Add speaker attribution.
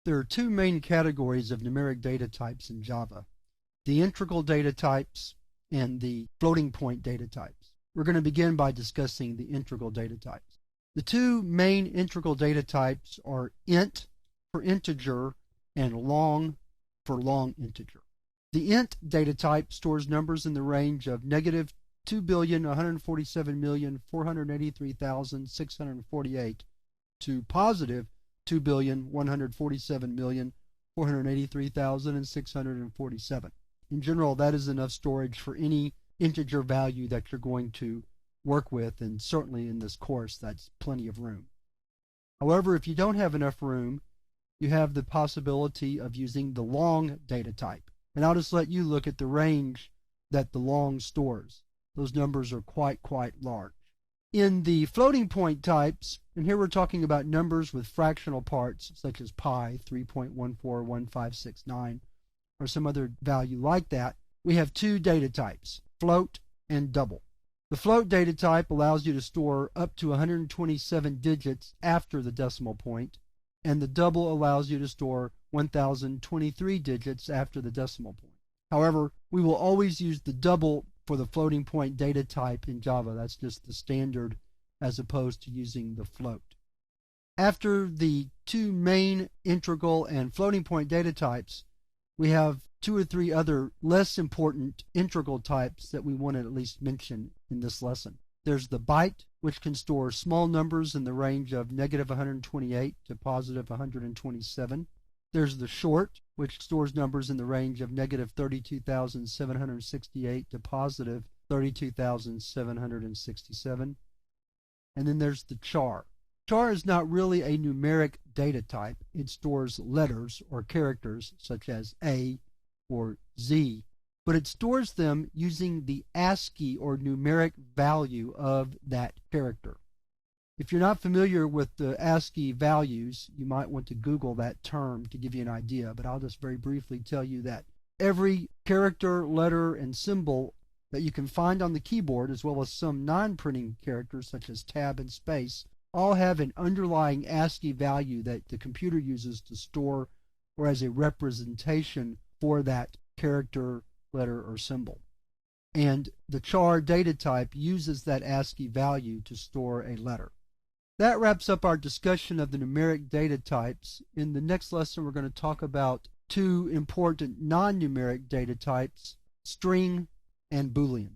Speaker 1: There are two main categories of numeric data types in Java: the integral data types and the floating point data types. We're going to begin by discussing the integral data types. The two main integral data types are int for integer and long for long integer. The int data type stores numbers in the range of negative 2,147,483,648 to positive 2,147,483,647. In general, that is enough storage for any integer value that you're going to work with, and certainly in this course that's plenty of room. However, if you don't have enough room, you have the possibility of using the long data type. And I'll just let you look at the range that the long stores. Those numbers are quite large. In the floating point types, and here we're talking about numbers with fractional parts such as pi, 3.141569, or some other value like that, we have two data types, float and double. The float data type allows you to store up to 127 digits after the decimal point, and the double allows you to store 1023 digits after the decimal point. However, we will always use the double for the floating point data type in Java. That's just the standard as opposed to using the float. After the two main integral and floating point data types, we have two or three other less important integral types that we want to at least mention in this lesson. There's the byte, which can store small numbers in the range of negative 128 to positive 127. There's the short, which stores numbers in the range of negative 32,768 to positive 32,767. And then there's the char. Char is not really a numeric data type. It stores letters or characters such as A or Z, but it stores them using the ASCII or numeric value of that character. If you're not familiar with the ASCII values, you might want to Google that term to give you an idea, but I'll just very briefly tell you that every character, letter, and symbol that you can find on the keyboard, as well as some non-printing characters such as tab and space, all have an underlying ASCII value that the computer uses to store or as a representation for that character, letter, or symbol. And the char data type uses that ASCII value to store a letter. That wraps up our discussion of the numeric data types. In the next lesson, we're going to talk about two important non-numeric data types, string and Boolean.